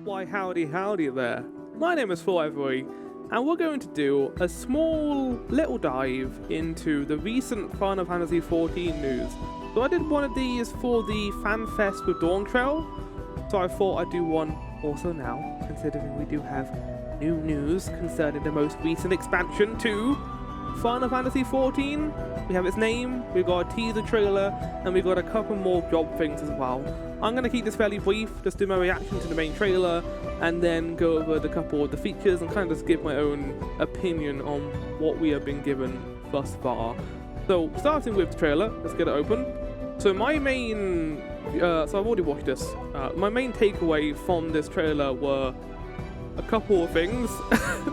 Why howdy howdy there, my name is Full Ivory, and we're going to do a small little dive into the recent Final Fantasy XIV news. So I did one of these for the FanFest with Dawn Trail, so I thought I'd do one also now, considering we do have new news concerning the most recent expansion to Final Fantasy XIV. We have its name, we've got a teaser trailer, and we've got a couple more job things as well. I'm going to keep this fairly brief, just do my reaction to the main trailer, and then go over the couple of the features and kind of just give my own opinion on what we have been given thus far. So, starting with the trailer, let's get it open. So my main, so I've already watched this, my main takeaway from this trailer were a couple of things,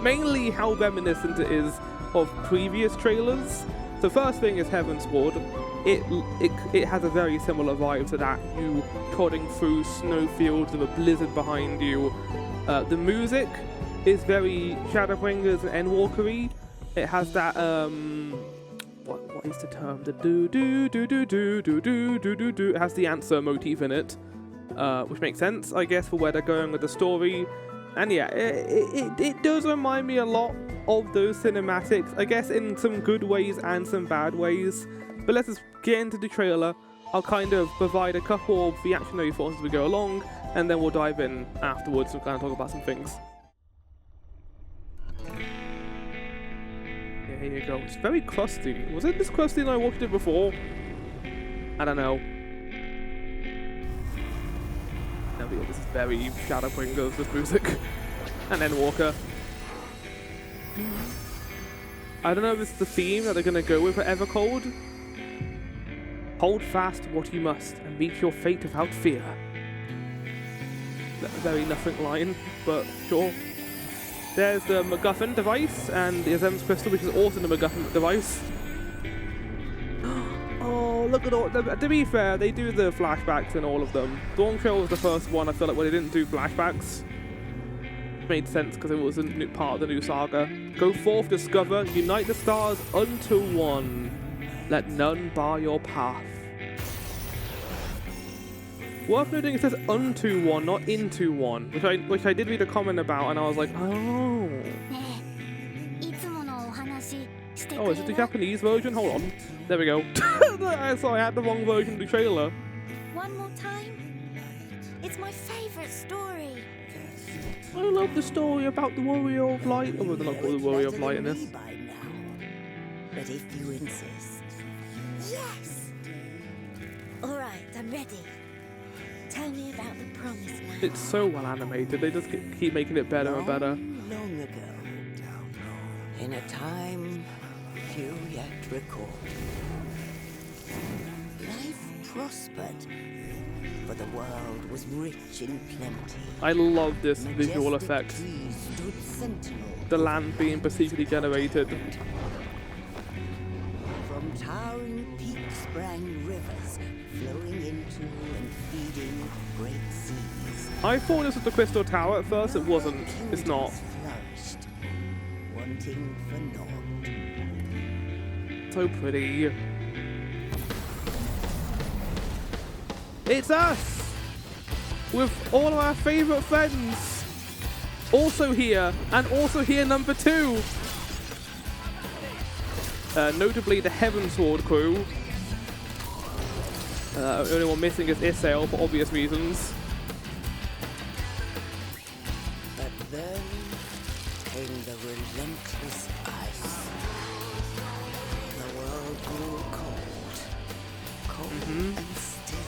mainly how reminiscent it is of previous trailers. The first thing is Heaven's Sword. It has a very similar vibe to that, you trotting through snowfields with a blizzard behind you. The music is very Shadowbringers and Endwalker-y. It has that, what is the term? The do-do-do-do-do-do-do-do-do. It has the answer motif in it, which makes sense, I guess, for where they're going with the story. And yeah, it does remind me a lot of those cinematics, I guess in some good ways and some bad ways. But let's just get into the trailer. I'll kind of provide a couple of reactionary thoughts as we go along, and then we'll dive in afterwards and kind of talk about some things. Yeah, here you go. It's very crusty. Was it this crusty when I watched it before? I don't know. There we go. This is very Shadowbringers, this music. And Endwalker. I don't know if it's the theme that they're going to go with for Evercold. Hold fast what you must and meet your fate without fear. That's a very nothing line, but sure. There's the MacGuffin device and the Azem's crystal, which is also the MacGuffin device. Oh, look at all. To be fair, they do the flashbacks in all of them. Dawn Trail was the first one I feel like where they didn't do flashbacks. Made sense because it was a new part of the new saga. Go forth, discover, unite the stars unto one. Let none bar your path. Worth noting, it says unto one, not into one, which I did read a comment about, and I was like, oh. Oh, is it the Japanese version? Hold on. There we go. So I had the wrong version of the trailer. One more time. It's my favourite story. I love the story about the Warrior of Light. Oh, they're not called the Warrior of Light in this. But if you insist. Yes! Alright, I'm ready. Tell me about the promised land. It's so well animated, they just keep making it better and better. Long ago, in a time few yet recall, life prospered, for the world was rich in plenty. I love this visual effect. The land being procedurally generated. From towering peaks sprang rivers, flowing into and feeding great seas. I thought this was the Crystal Tower at first, it wasn't. It's not. Flourished, wanting for naught. So pretty. It's us! With all of our favourite friends. Also here, and also here number 2. Notably the Heaven Sword crew. The only one missing is Isael for obvious reasons. But then came the relentless ice. The world grew cold. Cold and still.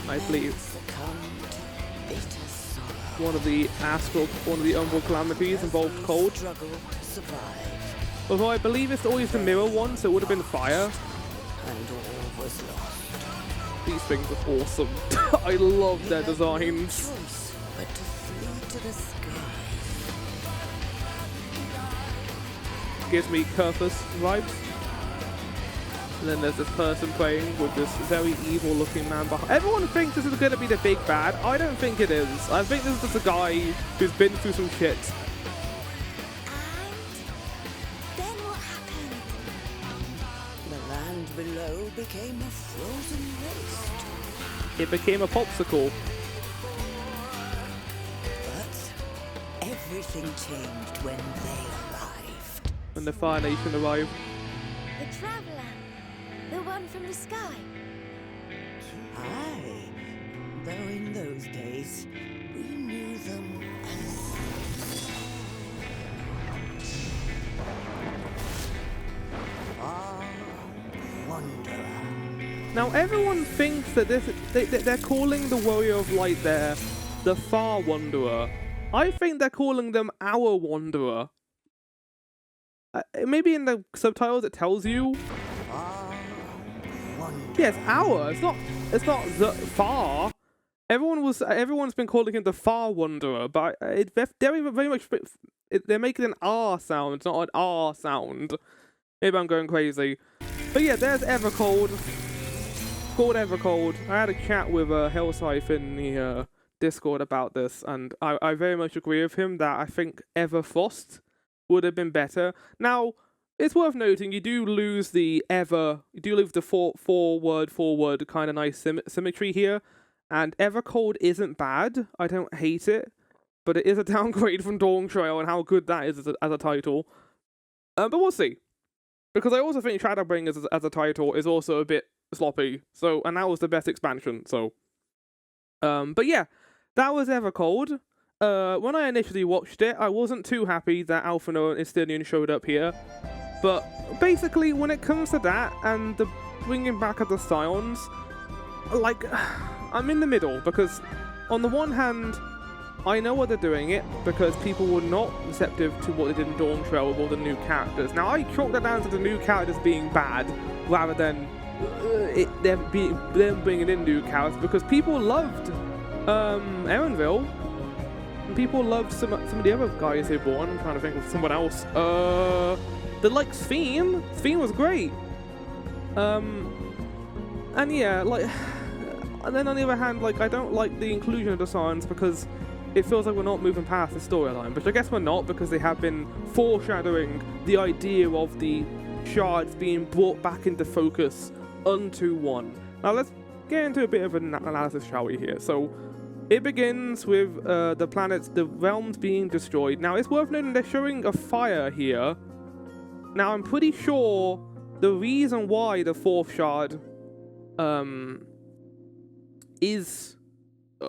Nicely. Succumbed to bitter sorrow. One of the umbral calamities involved cold. Struggle to survive. Although I believe it's always the mirror one, so it would have been fire. And all was lost. These things are awesome. I love their designs. Choice but to flee to the sky. Gives me Kurthus vibes. And then there's this person playing with this very evil looking man behind. Everyone thinks this is going to be the big bad. I don't think it is. I think this is just a guy who's been through some shit. Then what happened? The land below became a frozen waste. It became a popsicle. Everything changed when they arrived. When the Fire Nation arrived. The traveler. The one from the sky. Aye, though in those days, we knew them as... Far Wanderer. Now everyone thinks that they're calling the Warrior of Light there the Far Wanderer. I think they're calling them Our Wanderer. Maybe in the subtitles it tells you. Far Wanderer. Yes, Our. It's not the Far. Everyone's been calling him the Far Wanderer, but they're very much they're making an R sound, not an R sound. Maybe I'm going crazy. But yeah, there's Evercold. Called Evercold. I had a chat with Hellscythe in the Discord about this, and I very much agree with him that I think Everfrost would have been better. Now, it's worth noting you do lose the forward kind of nice symmetry here, and Evercold isn't bad. I don't hate it, but it is a downgrade from Dawn Trail and how good that is as a title. But we'll see. Because I also think Shadowbringers as a title is also a bit sloppy. So, and that was the best expansion. So, but yeah, that was Evercold. When I initially watched it, I wasn't too happy that Alphinaud and Estinian showed up here. But basically, when it comes to that and the bringing back of the Scions, like, I'm in the middle because on the one hand, I know why they're doing it because people were not receptive to what they did in Dawn Trail with all the new characters. Now, I chalk that down to the new characters being bad rather than them bringing in new characters because people loved Erenville. And people loved some of the other guys they brought. I'm trying to think of someone else. They liked Sphene. Sphene was great. And yeah, like, and then on the other hand, like, I don't like the inclusion of the Scions because it feels like we're not moving past the storyline, which I guess we're not because they have been foreshadowing the idea of the shards being brought back into focus unto one. Now let's get into a bit of an analysis, shall we, here. So, it begins with the realms being destroyed. Now, it's worth noting they're showing a fire here. Now, I'm pretty sure the reason why the fourth shard is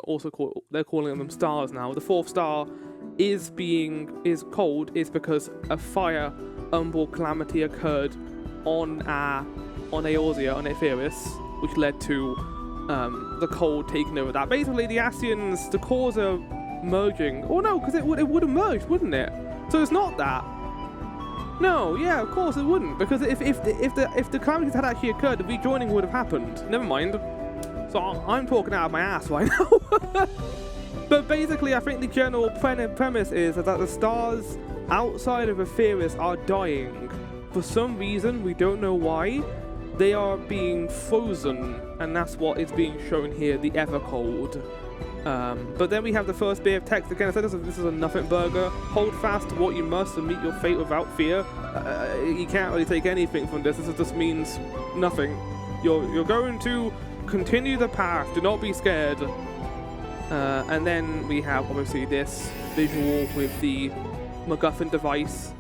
also called, they're calling them stars now. The fourth star is cold is because a fire umbral calamity occurred on Eorzea, on Etheirys, which led to the cold taking over that. Basically, the Ascians, the cores are merging. Oh no, because it would have merged, wouldn't it? So it's not that. No, yeah, of course it wouldn't, because if the calamities had actually occurred, the rejoining would have happened. Never mind. So I'm talking out of my ass right now. But basically, I think the general premise is that the stars outside of Etheirys are dying. For some reason, we don't know why, they are being frozen, and that's what is being shown here, the Evercold. But then we have the first bit of text again. I said this is a nothing burger. Hold fast to what you must and meet your fate without fear. You can't really take anything from this. This just means nothing. You're going to continue the path. Do not be scared. And then we have obviously this visual with the MacGuffin device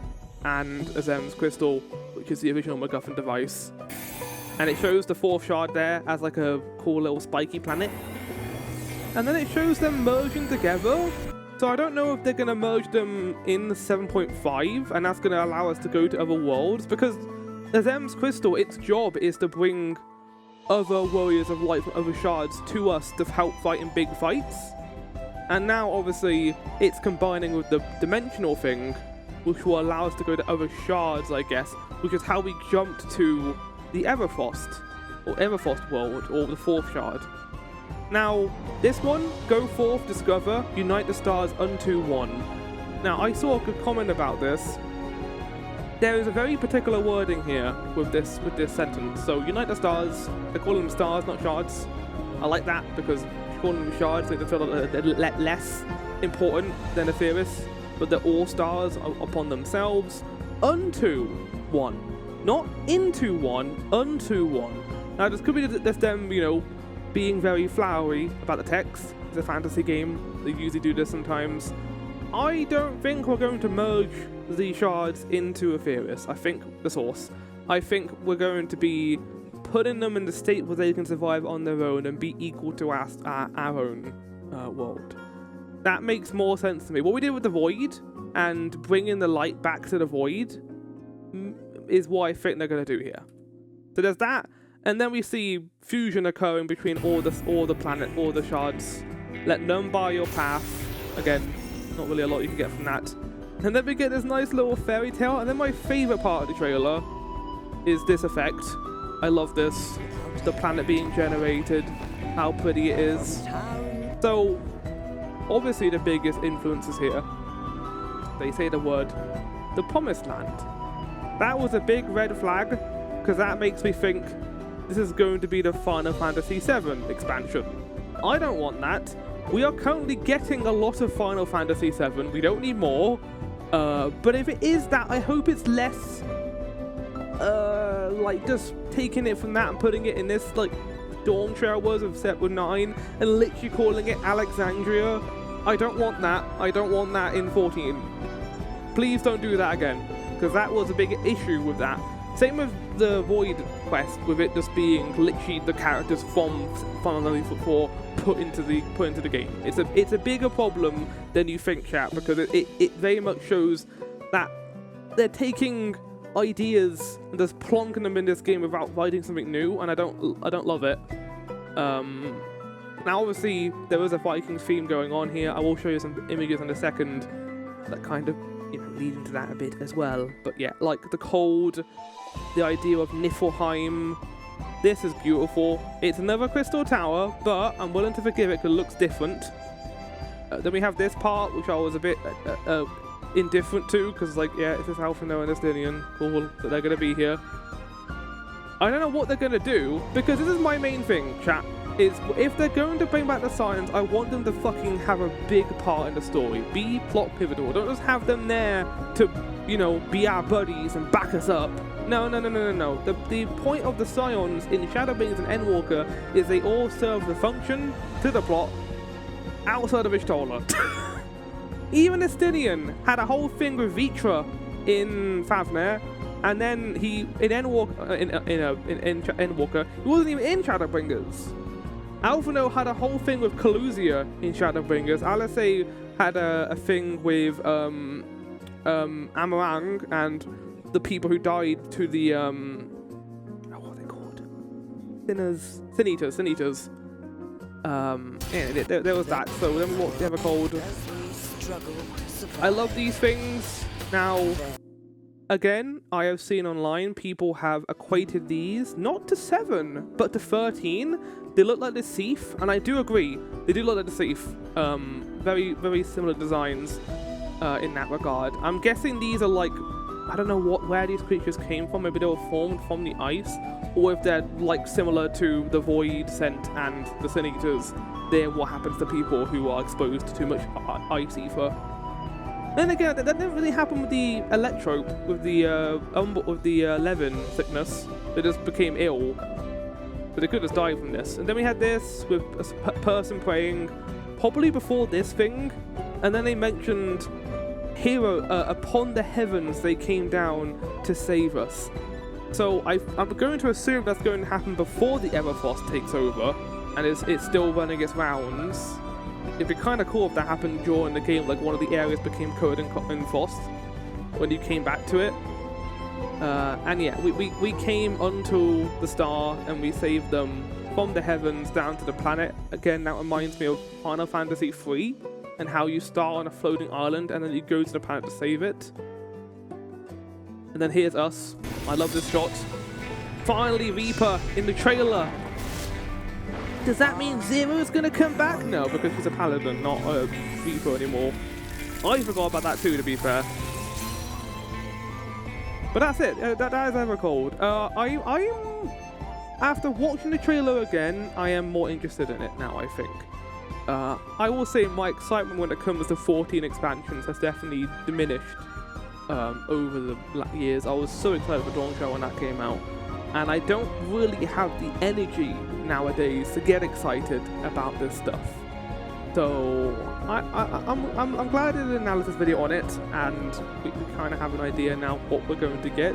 and Azem's crystal, which is the original MacGuffin device. And it shows the fourth shard there as like a cool little spiky planet. And then it shows them merging together. So I don't know if they're going to merge them in 7.5, and that's going to allow us to go to other worlds, because Azem's crystal, its job is to bring other warriors of light from other shards to us to help fight in big fights. And now, obviously, it's combining with the dimensional thing, which will allow us to go to other shards, I guess, which is how we jumped to the Everfrost world, or the fourth shard. Now, this one, go forth, discover, unite the stars unto one. Now, I saw a good comment about this. There is a very particular wording here with this sentence. So, unite the stars, they're calling them stars, not shards. I like that, because calling them shards makes them feel less important than Etheirys, but they're all stars upon themselves, unto one. Not into one, unto one. Now, this could be just them, you know, being very flowery about the text. It's a fantasy game. They usually do this sometimes. I don't think we're going to merge the shards into Aetherius. I think the source. I think we're going to be putting them in the state where they can survive on their own and be equal to our own world. That makes more sense to me. What we did with the Void and bringing the light back to the Void is what I think they're going to do here. So there's that, and then we see fusion occurring between all the shards. Let none bar your path. Again, not really a lot you can get from that. And then we get this nice little fairy tale, and then my favourite part of the trailer is this effect. I love this. The planet being generated, how pretty it is. So, obviously the biggest influences here, they say the word, the Promised Land. That was a big red flag, because that makes me think this is going to be the Final Fantasy VII expansion. I don't want that. We are currently getting a lot of Final Fantasy VII. We don't need more. But if it is that, I hope it's less like just taking it from that and putting it in this like Dawn Trails of Set 9 and literally calling it Alexandria. I don't want that. I don't want that in 14. Please don't do that again, because that was a big issue with that. Same with the Void quest, with it just being literally the characters from Final Fantasy 4 put into the game. It's a bigger problem than you think, chat, because it very much shows that they're taking ideas and just plonking them in this game without writing something new, and I don't love it. Now obviously there is a Vikings theme going on here. I will show you some images in a second that kind of lead into that a bit as well. But yeah, like the cold, the idea of Niflheim. This is beautiful. It's another crystal tower, but I'm willing to forgive it because it looks different. Then we have this part, which I was a bit indifferent to, because like, yeah, it's this Alphino and Estinian. Cool that they're going to be here. I don't know what they're going to do, because this is my main thing, chat. Is if they're going to bring back the Scions, I want them to fucking have a big part in the story. Be plot pivotal. Don't just have them there to, be our buddies and back us up. No. The point of the Scions in Shadowbringers and Endwalker is they all serve the function to the plot outside of Ishtola. Even Estinian had a whole thing with Vitra in Fafnir, and then he in Endwalker, in Endwalker, he wasn't even in Shadowbringers. Alphino had a whole thing with Calusia in Shadowbringers. Alice had a thing with Amarang and the people who died to the what are they called? Sin-Eaters. Yeah, there was that. So then what they ever called? I love these things. Now, again, I have seen online people have equated these not to 7, but to 13. They look like the Seath, and I do agree. They do look like the Seath. Very, very similar designs in that regard. I'm guessing these are like, I don't know where these creatures came from. Maybe they were formed from the ice, or if they're like similar to the Void Scent and the Sin-Eaters, they're what happens to people who are exposed to too much ice ether. Then again, that didn't really happen with the Electrope, with the Levin sickness. They just became ill. But they could have died from this. And then we had this with a person praying, probably before this thing. And then they mentioned, hero, upon the heavens they came down to save us. So I'm going to assume that's going to happen before the Everfrost takes over, and it's still running its rounds. It'd be kind of cool if that happened during the game, like one of the areas became covered in frost when you came back to it. And yeah, we came onto the star and we saved them from the heavens down to the planet. Again, that reminds me of Final Fantasy III and how you start on a floating island and then you go to the planet to save it. And then here's us. I love this shot. Finally, Reaper in the trailer. Does that mean Zero is going to come back? No, because she's a paladin, not a Reaper anymore. I forgot about that too, to be fair. But that's it. That is ever cold. After watching the trailer again, I am more interested in it now, I think. I will say my excitement when it comes to 14 expansions has definitely diminished over the years. I was so excited for Dawn Trail when that came out. And I don't really have the energy nowadays to get excited about this stuff. So I'm glad I did an analysis video on it, and we kind of have an idea now what we're going to get.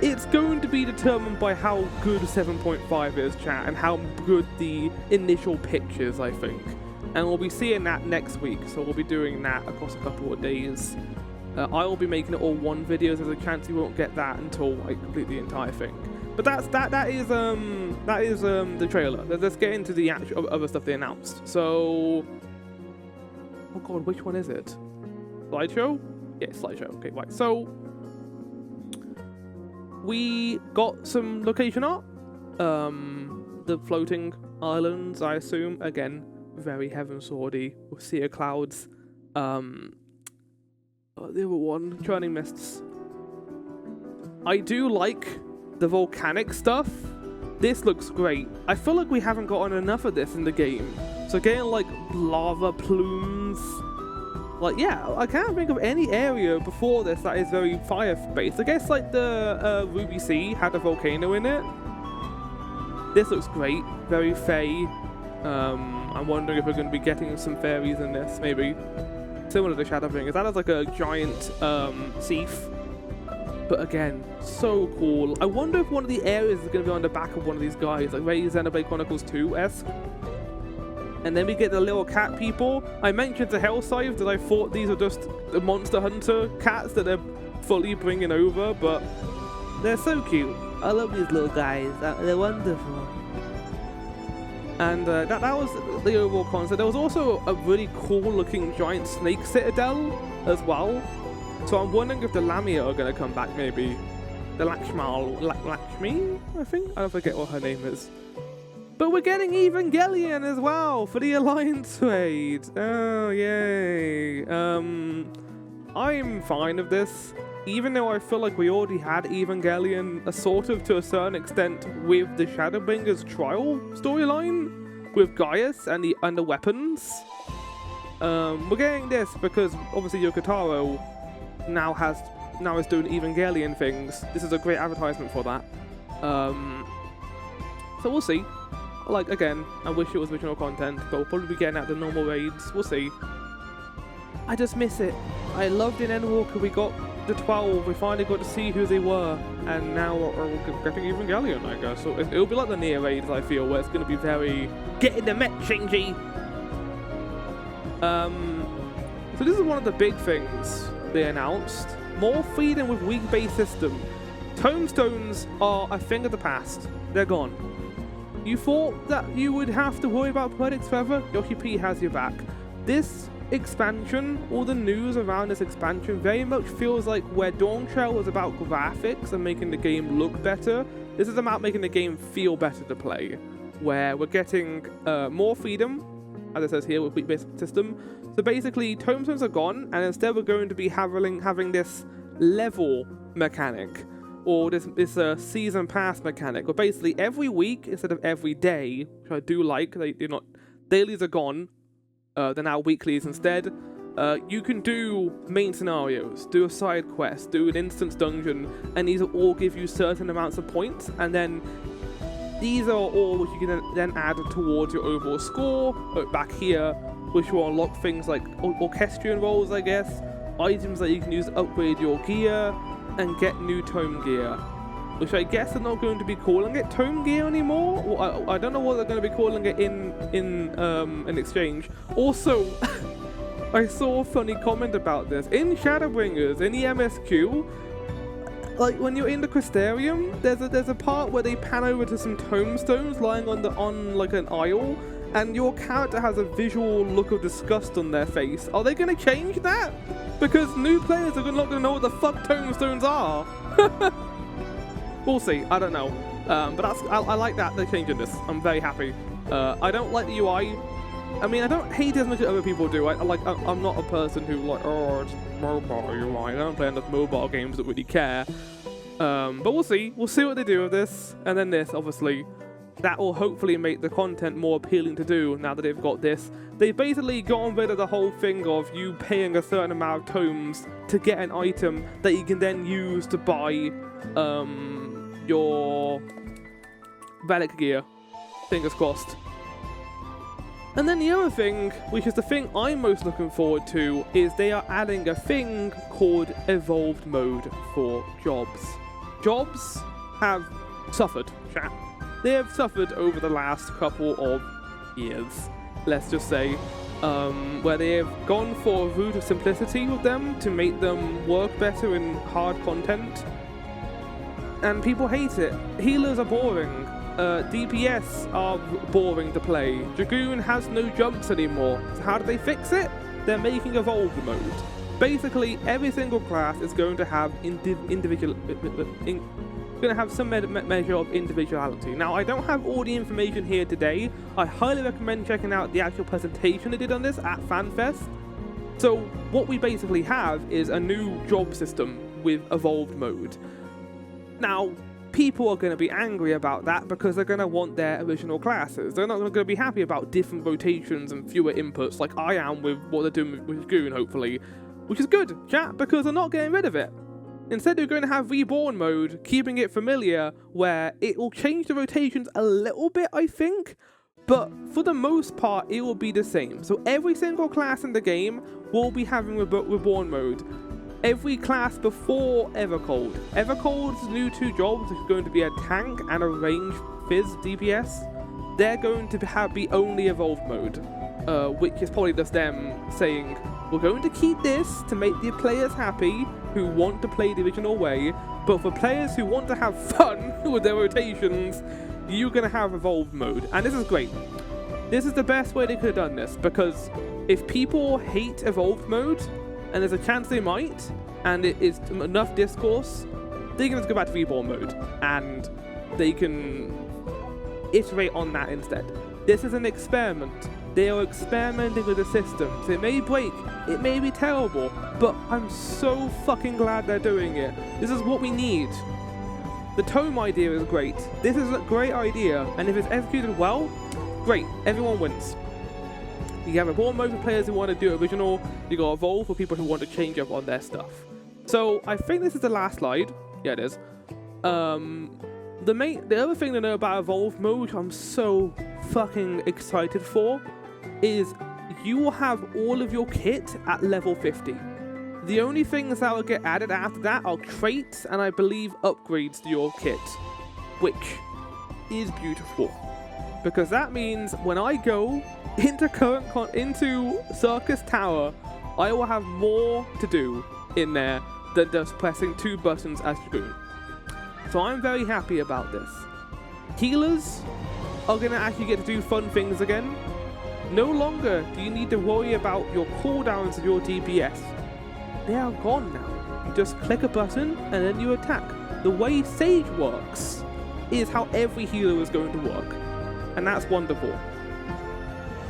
It's going to be determined by how good 7.5 is, chat, and how good the initial pitch is, I think. And we'll be seeing that next week, so we'll be doing that across a couple of days. I will be making it all one video, so there's a chance you won't get that until I complete the entire thing. But that is the trailer. Let's get into the actual other stuff they announced. So, oh god, which one is it? Slideshow? Yeah, slideshow. Okay, right. So we got some location art. The floating islands, I assume. Again, very Heaven Swordy with sea of clouds. The other one, churning mists. I do like the volcanic stuff. This looks great. I feel like we haven't gotten enough of this in the game. So getting like lava plumes. Like, yeah, I can't think of any area before this that is very fire-based. I guess like the Ruby Sea had a volcano in it. This looks great. Very fey. I'm wondering if we're going to be getting some fairies in this, maybe. Similar to Shadowbringers. That is like a giant Seath. But again, so cool. I wonder if one of the areas is going to be on the back of one of these guys, like Ray Xenoblade Chronicles 2-esque. And then we get the little cat people. I mentioned to Hellscythe that I thought these were just the Monster Hunter cats that they're fully bringing over, but they're so cute. I love these little guys. They're wonderful. And that was the overall concept. There was also a really cool-looking giant snake citadel as well. So I'm wondering if the Lamia are going to come back, maybe. The Lakshmi, I think? I don't forget what her name is. But we're getting Evangelion as well for the Alliance raid. Oh, yay. I'm fine with this. Even though I feel like we already had Evangelion, sort of to a certain extent, with the Shadowbringers trial storyline, with Gaius and the weapons. We're getting this because obviously Yoko Taro now is doing Evangelion things. This is a great advertisement for that. So we'll see. Like, again, I wish it was original content, but we'll probably be getting out the normal raids. We'll see. I just miss it. I loved in Endwalker. We got the 12. We finally got to see who they were, and now we're getting Evangelion, I guess. So it'll be like the Nier raids, I feel, where it's going to be very get in the mech, Shinji. So this is one of the big things they announced. More freedom with weak-based system. Tomestones are a thing of the past. They're gone. You thought that you would have to worry about verdicts forever? Yoshi P has your back. This expansion, all the news around this expansion, very much feels like where Dawn Trail was about graphics and making the game look better, this is about making the game feel better to play. Where we're getting more freedom, as it says here, with weak-based system. So basically, tomestones are gone, and instead we're going to be having this level mechanic. Or this season pass mechanic, where basically every week instead of every day, which I do like, they're not dailies are gone, they're now weeklies instead. You can do main scenarios, do a side quest, do an instance dungeon, and these will all give you certain amounts of points, and then these are all which you can then add towards your overall score. Back here, which will unlock things like orchestrion rolls, I guess, items that you can use to upgrade your gear, and get new tome gear, which I guess they're not going to be calling it tome gear anymore. Or I don't know what they're going to be calling it in exchange. Also, I saw a funny comment about this in Shadowbringers in the MSQ. Like when you're in the Crystarium, there's a part where they pan over to some tomestones lying on like an aisle, and your character has a visual look of disgust on their face. Are they going to change that? Because new players are not going to know what the fuck tomestones are. We'll see. I don't know. But I like that they're changing this. I'm very happy. I don't like the UI. I mean, I don't hate it as much as other people do. I'm not a person who it's mobile UI. I don't play enough mobile games that really care. But we'll see. We'll see what they do with this. And then this, obviously. That will hopefully make the content more appealing to do now that they've got this. They've basically gotten rid of the whole thing of you paying a certain amount of tomes to get an item that you can then use to buy your relic gear. Fingers crossed. And then the other thing, which is the thing I'm most looking forward to, is they are adding a thing called Evolved Mode for jobs. Jobs have suffered, chat. They have suffered over the last couple of years, let's just say, where they have gone for a route of simplicity with them to make them work better in hard content. And people hate it. Healers are boring. DPS are boring to play. Dragoon has no jumps anymore. So how do they fix it? They're making Evolved Mode. Basically, every single class is going to have some measure of individuality. Now, I don't have all the information here today. I highly recommend checking out the actual presentation they did on this at FanFest. So, what we basically have is a new job system with Evolved Mode. Now, people are going to be angry about that because they're going to want their original classes. They're not going to be happy about different rotations and fewer inputs like I am with what they're doing with Goon, hopefully. Which is good, chat, because they're not getting rid of it. Instead, they're going to have Reborn mode, keeping it familiar, where it will change the rotations a little bit, I think, but for the most part, it will be the same. So every single class in the game will be having Reborn mode. Every class before Evercold. Evercold's new 2 jobs, which is going to be a tank and a range fizz DPS, they're going to be only Evolved mode, which is probably just them saying, we're going to keep this to make the players happy who want to play the original way, but for players who want to have fun with their rotations, you're going to have Evolved mode. And this is great. This is the best way they could have done this, because if people hate Evolved mode, and there's a chance they might, and it is enough discourse, they can just go back to Reborn mode, and they can iterate on that instead. This is an experiment. They are experimenting with the systems. It may break, it may be terrible, but I'm so fucking glad they're doing it. This is what we need. The tome idea is great. This is a great idea, and if it's executed well, great, everyone wins. You have Reborn mode for players who want to do original, you got Evolve for people who want to change up on their stuff. So, I think this is the last slide. Yeah, it is. The other thing to know about Evolve mode, which I'm so fucking excited for, is you will have all of your kit at level 50. The only things that will get added after that are traits and I believe upgrades to your kit, which is beautiful. Because that means when I go into Circus Tower, I will have more to do in there than just pressing 2 buttons as Dragoon. So I'm very happy about this. Healers are going to actually get to do fun things again. No longer do you need to worry about your cooldowns of your DPS. They are gone now. You just click a button and then you attack. The way Sage works is how every healer is going to work. And that's wonderful.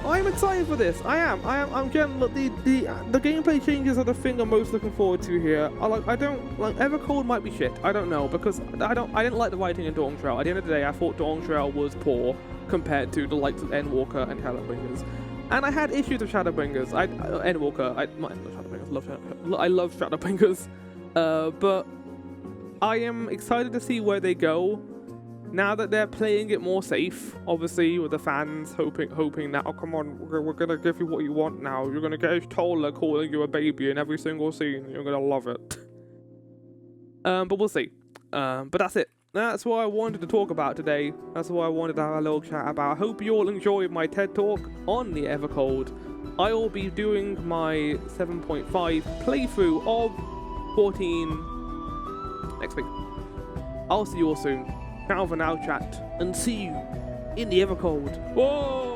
I'm excited for this. I'm getting the gameplay changes are the thing I'm most looking forward to here. Evercold might be shit. I don't know, because I didn't like the writing in Dawn Trail. At the end of the day, I thought Dawn Trail was poor compared to the likes of Endwalker and Shadowbringers. And I had issues with Shadowbringers. I love Shadowbringers. But I am excited to see where they go. Now that they're playing it more safe, obviously, with the fans hoping that, oh, come on, we're going to give you what you want now. You're going to get Tola calling you a baby in every single scene. You're going to love it. But we'll see. But that's it. That's what I wanted to talk about today. That's what I wanted to have a little chat about. I hope you all enjoyed my TED Talk on the Evercold. I will be doing my 7.5 playthrough of 14 next week. I'll see you all soon. Ciao for now, chat, and see you in the Evercold. Whoa!